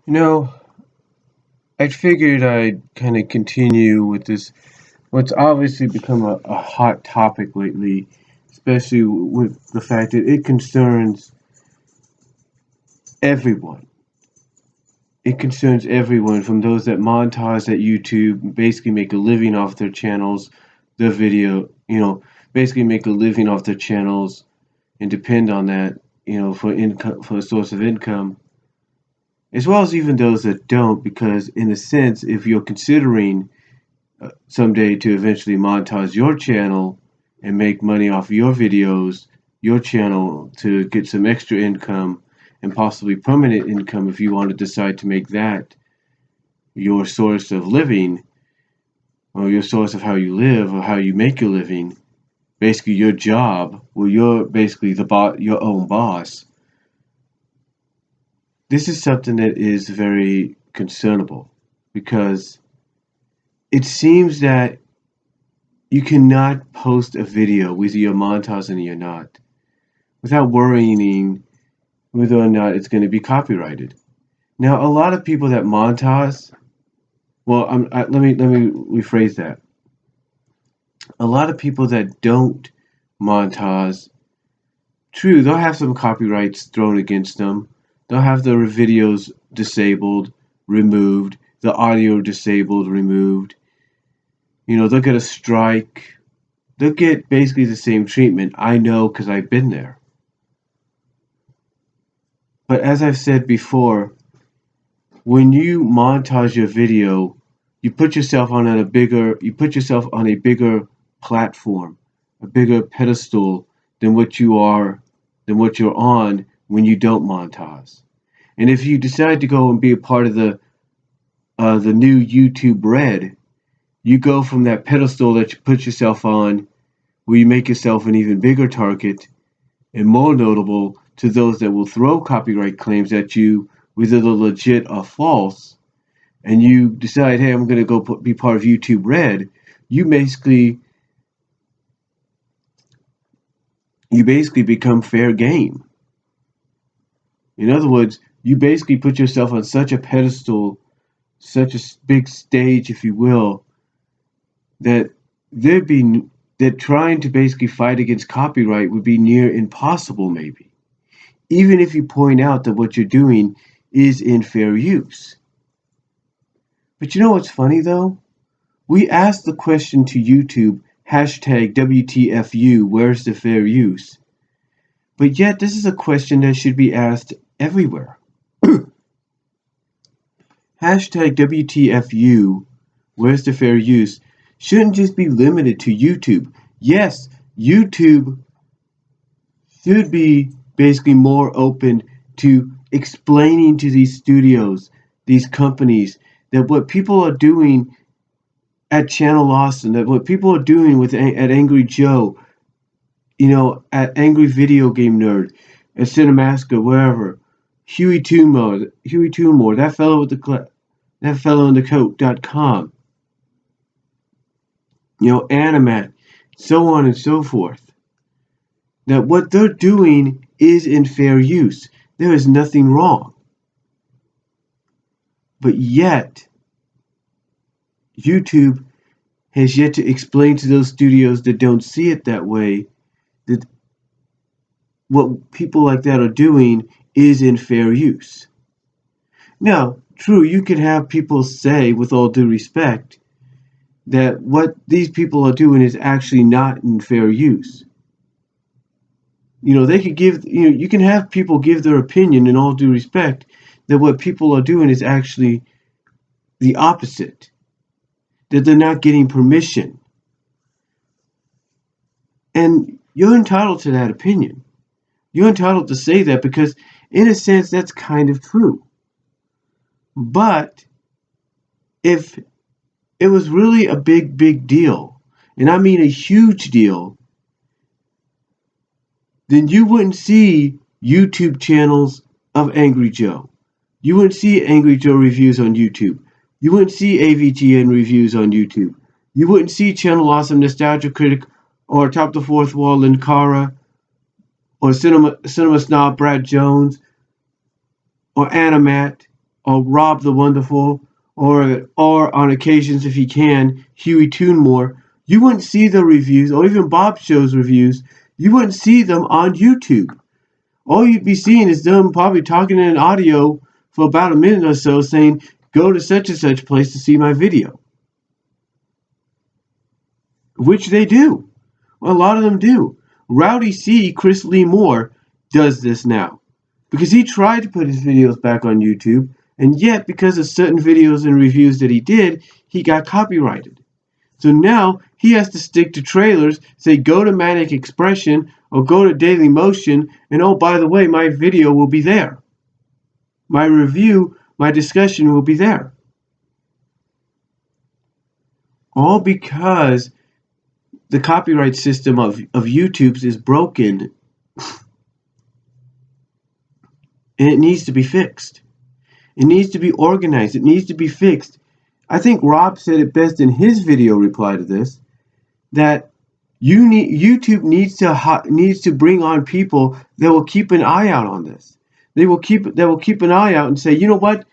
You know, I figured I'd kind of continue with this, what's obviously become a hot topic lately, especially with the fact that it concerns everyone. It concerns everyone from those that monetize at YouTube, basically make a living off their channels, their video, basically make a living off their channels and depend on that, for income, for a source of income, as well as even those that don't, because in a sense, if you're considering someday to eventually monetize your channel and make money off your videos, your channel to get some extra income and possibly permanent income if you want to decide to make that your source of living or your source of how you live or how you make your living, basically your job, where you're basically your own boss. This is something that is very concernable because it seems that you cannot post a video, whether you're monetizing it or not, without worrying whether or not it's going to be copyrighted. Now, a lot of people that monetize, well, let me rephrase that. A lot of people that don't monetize, true, they'll have some copyrights thrown against them. They'll have their videos disabled, removed, the audio disabled, removed. They'll get a strike. They'll get basically the same treatment. I know because I've been there. But as I've said before, when you montage your video, you put yourself on a bigger platform, a bigger pedestal than what you're on when you don't montage. And if you decide to go and be a part of the new YouTube Red, you go from that pedestal that you put yourself on, where you make yourself an even bigger target and more notable to those that will throw copyright claims at you, whether they're legit or false, and you decide, hey, I'm going to be part of YouTube Red, you basically become fair game. In other words, you basically put yourself on such a pedestal, such a big stage, if you will, that trying to basically fight against copyright would be near impossible, maybe, even if you point out that what you're doing is in fair use. But you know what's funny though? We asked the question to YouTube, hashtag WTFU, where's the fair use? But yet this is a question that should be asked everywhere. Hashtag WTFU, where's the fair use, shouldn't just be limited to YouTube. Yes, YouTube should be basically more open to explaining to these studios, these companies, that what people are doing at Channel Austin, that what people are doing at Angry Joe, at Angry Video Game Nerd, at Cinemasker, wherever, Huey Toonmore, that fellow in the coat.com, Animat, so on and so forth. That what they're doing is in fair use. There is nothing wrong. But yet, YouTube has yet to explain to those studios that don't see it that way that what people like that are doing is in fair use. Now, true, you could have people say, with all due respect, that what these people are doing is actually not in fair use. They could you can have people give their opinion in all due respect that what people are doing is actually the opposite, that they're not getting permission. And you're entitled to that opinion. You're entitled to say that because, in a sense, that's kind of true. But if it was really a big, big deal, and I mean a huge deal, then you wouldn't see YouTube channels of Angry Joe. You wouldn't see Angry Joe reviews on YouTube. You wouldn't see AVGN reviews on YouTube. You wouldn't see Channel Awesome Nostalgia Critic or Top the Fourth Wall Linkara or Cinema Snob Brad Jones or Animat or Rob the Wonderful, or on occasions, if he can, Huey Toonmore, you wouldn't see the reviews, or even Bob Show's reviews, you wouldn't see them on YouTube. All you'd be seeing is them probably talking in an audio for about a minute or so saying, go to such and such place to see my video. Which they do. Well, a lot of them do. Rowdy C, Chris Lee Moore, does this now. Because he tried to put his videos back on YouTube, and yet because of certain videos and reviews that he did, he got copyrighted. So now he has to stick to trailers, say go to Manic Expression or go to Daily Motion, and oh, by the way, my video will be there. My review, my discussion will be there. All because the copyright system of YouTube's is broken and it needs to be fixed. It needs to be organized. It needs to be fixed. I think Rob said it best in his video reply to this, that YouTube needs to bring on people that will keep an eye out on this. They will keep an eye out and say, you know what?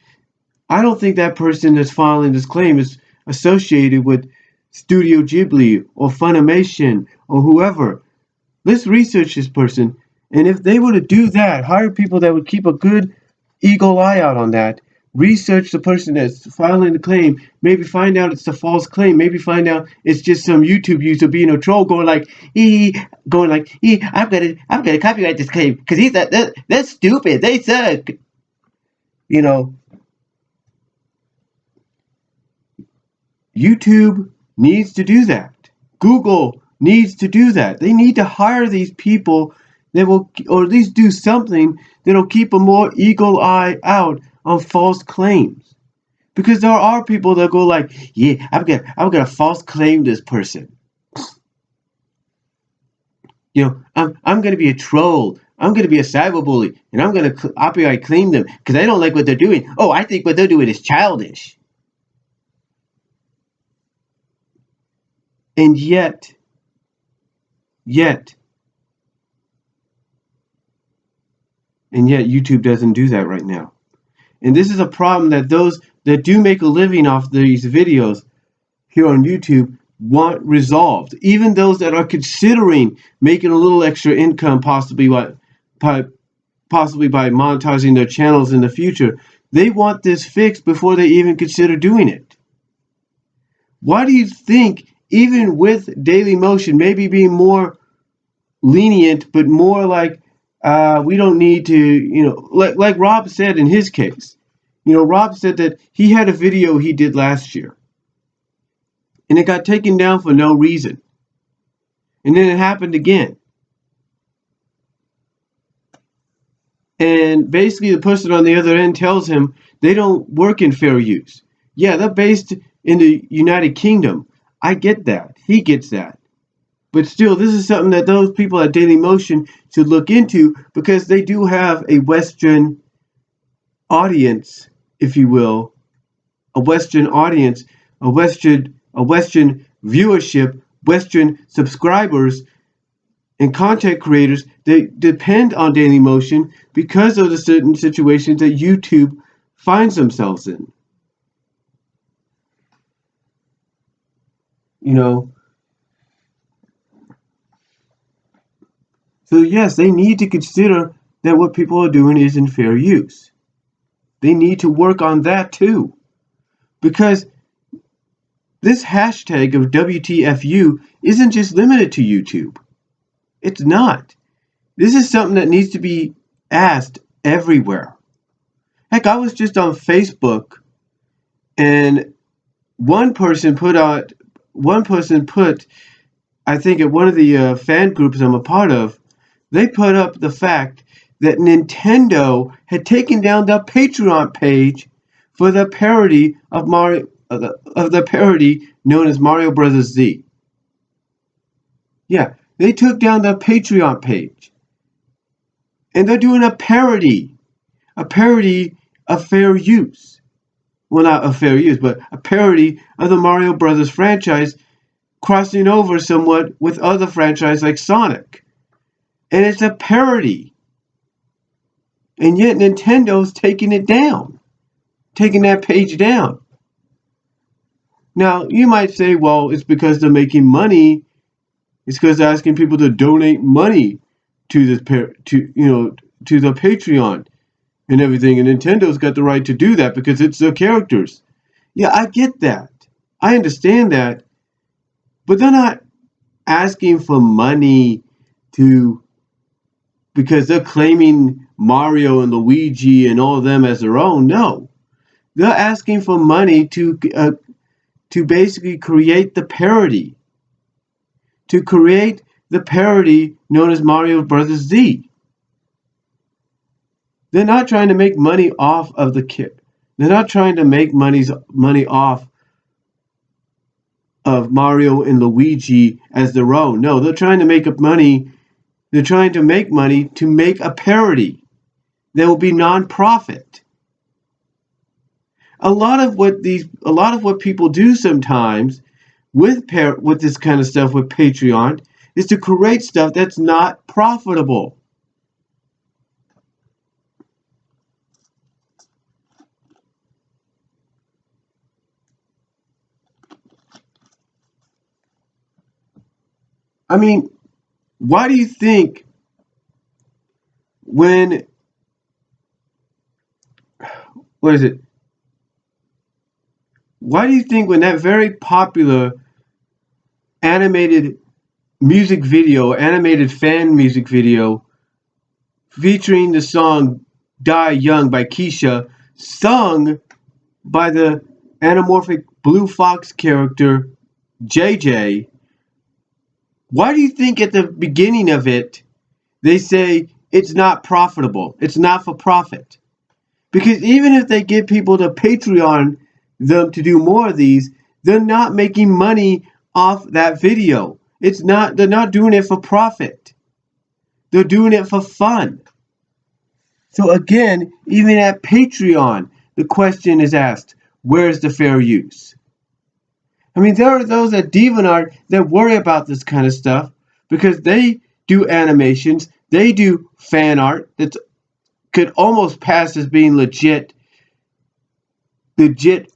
I don't think that person that's filing this claim is associated with Studio Ghibli or Funimation or whoever. Let's research this person. And if they were to do that, hire people that would keep a good eagle eye out on that, research the person that's filing the claim, maybe find out it's a false claim, maybe find out it's just some YouTube user being a troll going like, I'm gonna copyright this claim because that's stupid. They suck. You know, YouTube needs to do that. Google needs to do that. They need to hire these people that will, or at least do something that'll keep a more eagle eye out on false claims. Because there are people that go like, yeah, I'm gonna false claim this person. You know, I'm gonna be a troll. I'm gonna be a cyberbully, and I'm gonna copyright claim them because I don't like what they're doing. Oh, I think what they're doing is childish. And yet, YouTube doesn't do that right now. And this is a problem that those that do make a living off these videos here on YouTube want resolved. Even those that are considering making a little extra income, possibly by monetizing their channels in the future, they want this fixed before they even consider doing it. Why do you think, even with Dailymotion maybe being more lenient, but more like, we don't need to, you know, like Rob said in his case. You know, Rob said that he had a video he did last year, and it got taken down for no reason. And then it happened again. And basically the person on the other end tells him they don't work in fair use. Yeah, they're based in the United Kingdom. I get that. He gets that. But still, this is something that those people at Dailymotion should look into, because they do have a Western audience, if you will, a Western audience, a Western viewership, Western subscribers and content creators that depend on Dailymotion because of the certain situations that YouTube finds themselves in. You know, so yes, they need to consider that what people are doing is in fair use. They need to work on that too. Because this hashtag of WTFU isn't just limited to YouTube. It's not. This is something that needs to be asked everywhere. Heck, I was just on Facebook, and one person put, I think at one of the fan groups I'm a part of, they put up the fact that Nintendo had taken down the Patreon page for the parody of Mario, of the parody known as Mario Brothers Z. Yeah, they took down the Patreon page, and they're doing a parody of fair use. Well, not of fair use, but a parody of the Mario Brothers franchise, crossing over somewhat with other franchises like Sonic. And it's a parody. And yet Nintendo's taking it down. taking that page down. Now, you might say, well, it's because they're making money. It's because they're asking people to donate money to to the Patreon and everything. And Nintendo's got the right to do that because it's their characters. Yeah, I get that. I understand that. But they're not asking for money to because they're claiming Mario and Luigi and all of them as their own. No, they're asking for money to basically create the parody, known as Mario Brothers Z. They're not trying to make money off of the kid. They're not trying to make money off of Mario and Luigi as their own. No, they're trying to make money. They're trying to make money to make a parody that will be non-profit. A lot of what people do sometimes with this kind of stuff with Patreon is to create stuff that's not profitable. I mean, why do you think when what is it? Why do you think when that very popular animated animated fan music video featuring the song Die Young by Keisha, sung by the anamorphic Blue Fox character JJ, why do you think at the beginning of it they say it's not profitable, it's not for profit? Because even if they get people to Patreon them to do more of these, they're not making money off that video. They're not doing it for profit. They're doing it for fun. So again, even at Patreon, the question is asked, where's the fair use? I mean, there are those at DeviantArt that worry about this kind of stuff because they do animations, they do fan art that could almost pass as being legit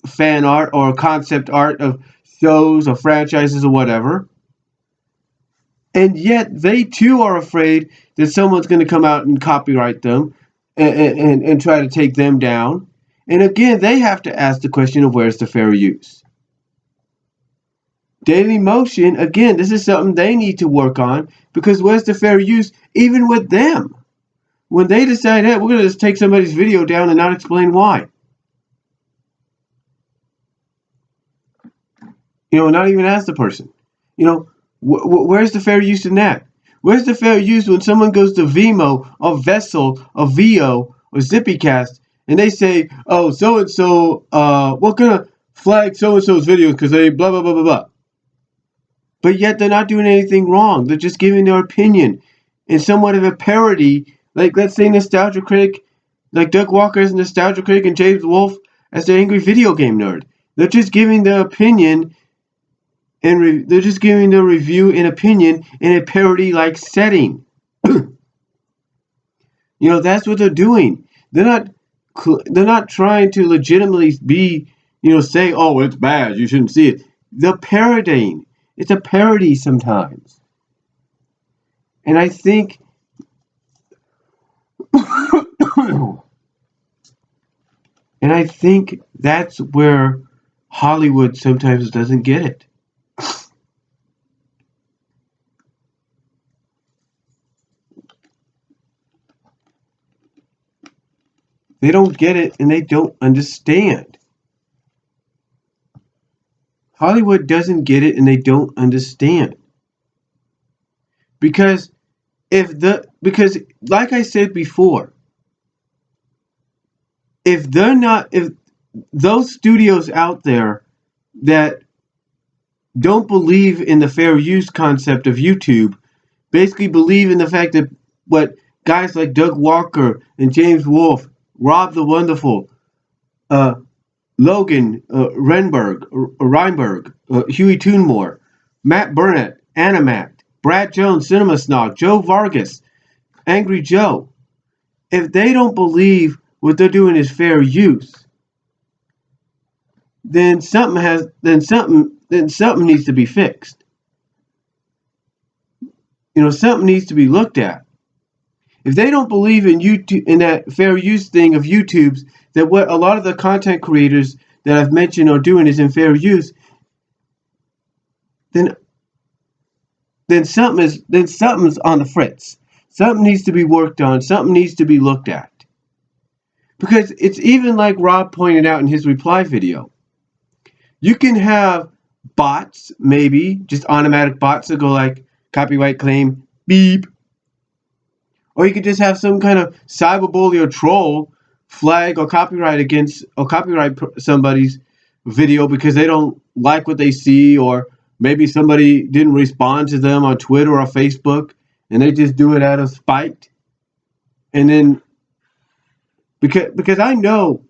fan art or concept art of shows or franchises or whatever. And yet they too are afraid that someone's going to come out and copyright them and try to take them down. And again, they have to ask the question of where's the fair use. Daily Motion, again, this is something they need to work on because where's the fair use even with them? When they decide, hey, we're going to just take somebody's video down and not explain why. Not even ask the person. Where's the fair use in that? Where's the fair use when someone goes to Vimeo or Vessel or Vio or ZippyCast and they say, oh, so-and-so, we're going to flag so-and-so's videos because they blah, blah, blah, blah, blah. But yet they're not doing anything wrong. They're just giving their opinion in somewhat of a parody. Like, let's say Nostalgia Critic, like Doug Walker as Nostalgia Critic and James Wolfe as the Angry Video Game Nerd. They're just giving their opinion and they're just giving their review and opinion in a parody-like setting. That's what they're doing. They're not trying to legitimately be, say, oh, it's bad, you shouldn't see it. They're parodying. It's a parody sometimes. And I think that's where Hollywood sometimes doesn't get it. They don't get it and they don't understand. Hollywood doesn't get it and they don't understand. Because like I said before, if those studios out there that don't believe in the fair use concept of YouTube, basically believe in the fact that what guys like Doug Walker and James Wolfe, Rob the Wonderful, Logan Reinberg, Huey Toonmore, Matt Burnett, Animact, Brad Jones, Cinema Snog, Joe Vargas, Angry Joe, if they don't believe what they're doing is fair use, then something needs to be fixed. Something needs to be looked at. If they don't believe in YouTube, in that fair use thing of YouTube's, that what a lot of the content creators that I've mentioned are doing is in fair use, then something's on the fritz. Something needs to be worked on. Something needs to be looked at. Because it's even like Rob pointed out in his reply video. You can have bots, maybe just automatic bots that go like copyright claim beep, or you could just have some kind of cyberbully or troll flag or copyright somebody's video because they don't like what they see, or maybe somebody didn't respond to them on Twitter or Facebook and they just do it out of spite. And then because I know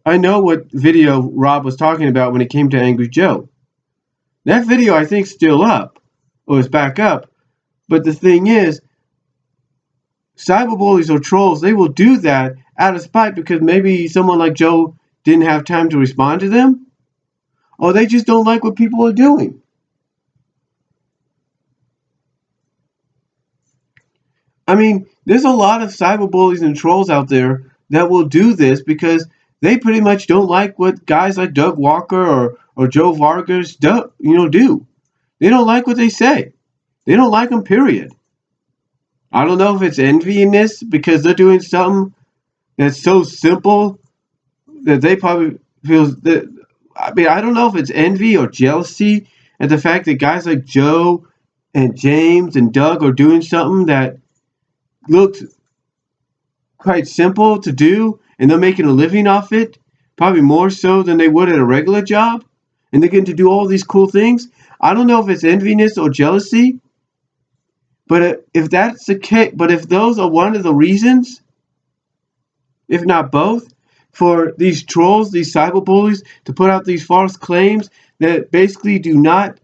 what video Rob was talking about when it came to Angry Joe. That video I think is still up, or it's back up. But the thing is, cyberbullies or trolls, they will do that out of spite because maybe someone like Joe didn't have time to respond to them, or they just don't like what people are doing. I mean, there's a lot of cyberbullies and trolls out there that will do this because they pretty much don't like what guys like Doug Walker or Joe Vargas do. They don't like what they say. They don't like them, period. I don't know if it's enviness because they're doing something that's so simple that they probably feel that. I mean, I don't know if it's envy or jealousy at the fact that guys like Joe and James and Doug are doing something that looks quite simple to do, and they're making a living off it, probably more so than they would at a regular job, and they're getting to do all these cool things. I don't know if it's enviness or jealousy, but if that's the case, but if those are one of the reasons, if not both, for these trolls, these cyberbullies, to put out these false claims that basically do not,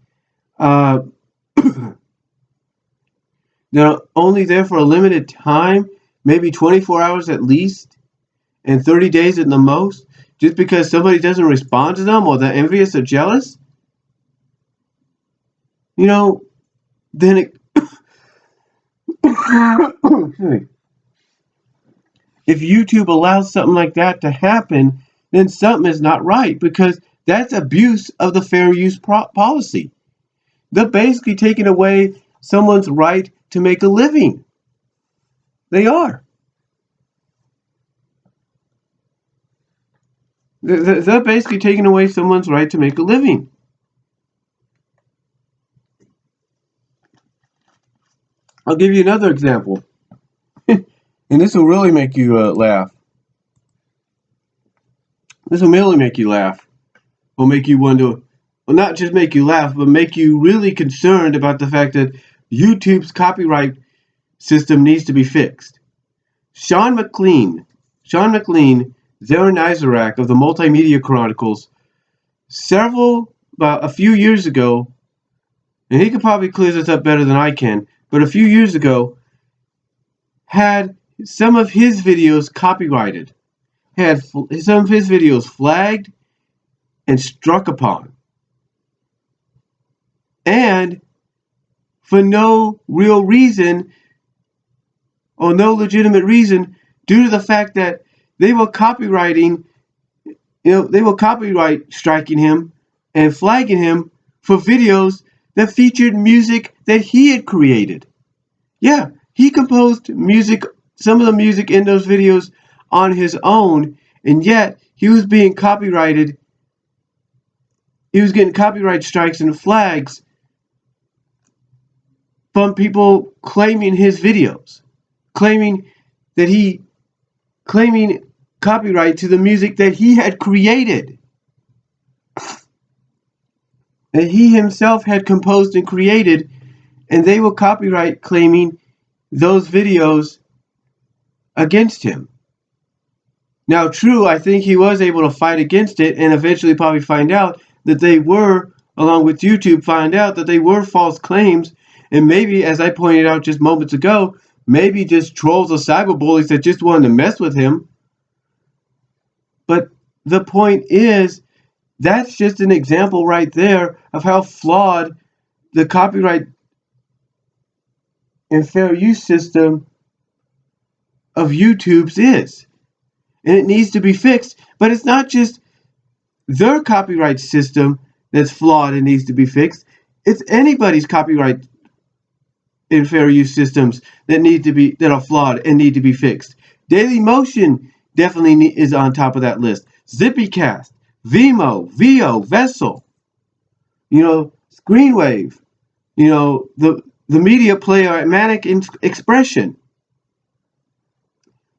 they're only there for a limited time, maybe 24 hours at least, and 30 days at the most, just because somebody doesn't respond to them or they're envious or jealous, then it. If YouTube allows something like that to happen, then something is not right because that's abuse of the fair use policy. They're basically taking away someone's right to make a living. They are. They're basically taking away someone's right to make a living. I'll give you another example. And this will really make you laugh. This will really make you laugh. Will make you wonder, well, not just make you laugh, but make you really concerned about the fact that YouTube's copyright system needs to be fixed. Sean McLean, Zaron Isaac of the Multimedia Chronicles, about a few years ago, and he could probably clear this up better than I can, but a few years ago, had some of his videos copyrighted, had some of his videos flagged and struck upon. And for no real reason or no legitimate reason, due to the fact that they were copyright striking him and flagging him for videos that featured music that he had created. Yeah, he composed music, some of the music in those videos on his own, and yet he was being copyrighted. He was getting copyright strikes and flags from people claiming his videos, claiming copyright to the music that he had created, that he himself had composed and created, and they were copyright claiming those videos against him. Now, true, I think he was able to fight against it and eventually probably find out that they were, along with YouTube, find out that they were false claims, and maybe, as I pointed out just moments ago, maybe just trolls or cyberbullies that just wanted to mess with him. But the point is, That's just an example right there of how flawed the copyright and fair use system of YouTube's is. And it needs to be fixed. But it's not just their copyright system that's flawed and needs to be fixed. It's anybody's copyright and fair use systems that are flawed and need to be fixed. Daily Motion definitely is on top of that list. ZippyCast, Vimo, Vio, Vessel, Screenwave, the media player Manic Expression,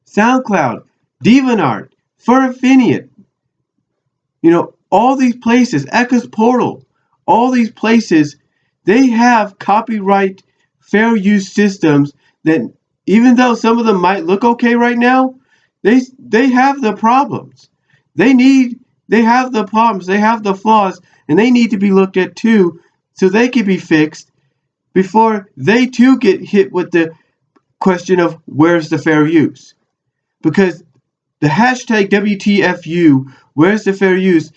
SoundCloud, DeviantArt, Furfinian, all these places, Echo's Portal, all these places, they have copyright fair use systems that, even though some of them might look okay right now, they have the problems. They have the problems, they have the flaws, and they need to be looked at too, so they can be fixed before they too get hit with the question of where's the fair use. Because the hashtag WTFU, where's the fair use,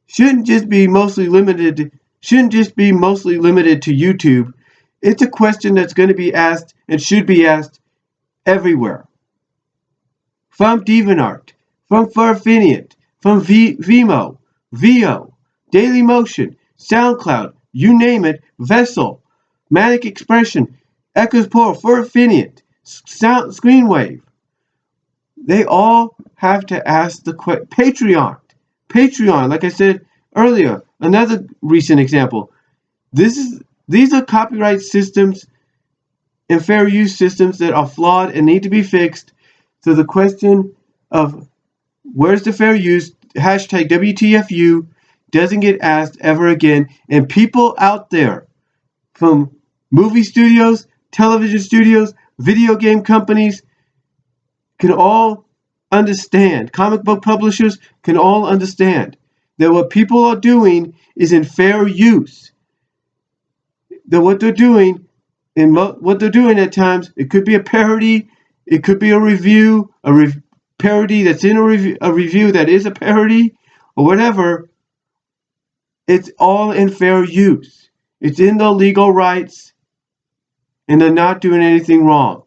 shouldn't just be mostly limited to YouTube. It's a question that's going to be asked and should be asked everywhere. From DeviantArt, from Furfinian, from Vimo, Vio, Daily Motion, SoundCloud, you name it, Vessel, Manic Expression, Echo's Portal, Furfinian, Screenwave. They all have to ask the question. Patreon, like I said earlier, another recent example. These are copyright systems and fair use systems that are flawed and need to be fixed. So the question of where's the fair use, hashtag WTFU, doesn't get asked ever again. And people out there from movie studios, television studios, video game companies can all understand, comic book publishers can all understand that what people are doing is in fair use. That what they're doing, at times, it could be a parody, it could be a review, parody that's in a review that is a parody, or whatever. It's all in fair use. It's in the legal rights, and they're not doing anything wrong.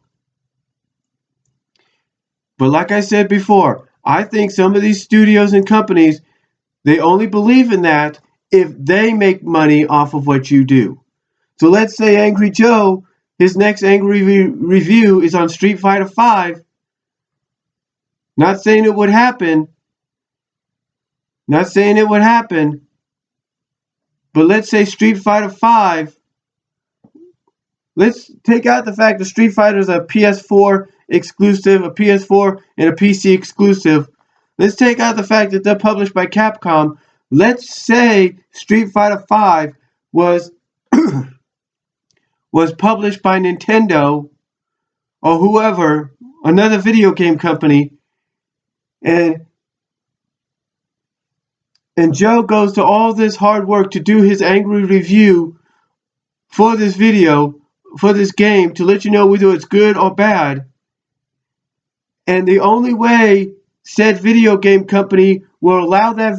But like I said before, I think some of these studios and companies, they only believe in that if they make money off of what you do. So let's say Angry Joe, his next angry review is on Street Fighter V. Not saying it would happen. But let's say Street Fighter V. Let's take out the fact that Street Fighter is a PS4 exclusive, a PS4 and a PC exclusive. Let's take out the fact that they're published by Capcom. Let's say Street Fighter V was published by Nintendo or whoever, another video game company, and Joe goes to all this hard work to do his angry review for this video, for this game, to let you know whether it's good or bad. And the only way said video game company will allow that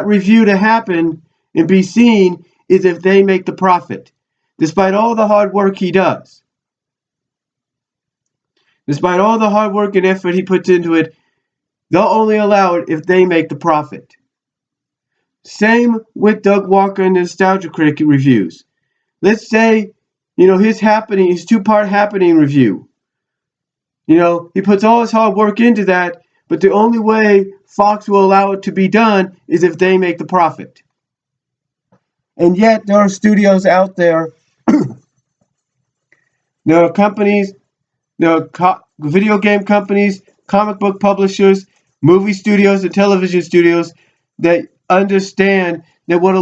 review to happen and be seen is if they make the profit. Despite all the hard work he does. Despite all the hard work and effort he puts into it, they'll only allow it if they make the profit. Same with Doug Walker and the Nostalgia Critic reviews. Let's say, his two-part Happening review. He puts all his hard work into that, but the only way Fox will allow it to be done is if they make the profit. And yet, there are studios out there, there are companies, video game companies, comic book publishers, movie studios, and television studios that understand that what a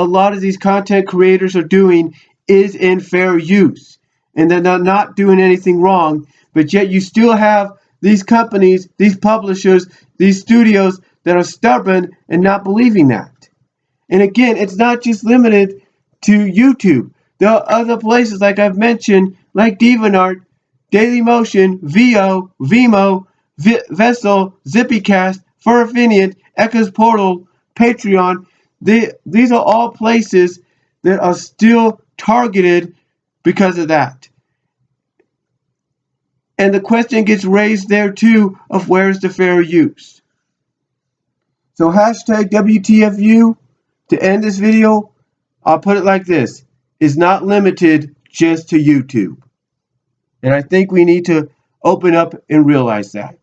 lot of these content creators are doing is in fair use, and they're not doing anything wrong. But yet you still have these companies, these publishers, these studios that are stubborn and not believing that. And again, it's not just limited to YouTube. There are other places, like I've mentioned, like DeviantArt, Daily Motion, Vio, Vimo, Vessel, ZippyCast, Fur Affinient, Echo's Portal, Patreon, these are all places that are still targeted because of that. And the question gets raised there too of where's the fair use. So hashtag WTFU to end this video, I'll put it like this. It's not limited just to YouTube. And I think we need to open up and realize that.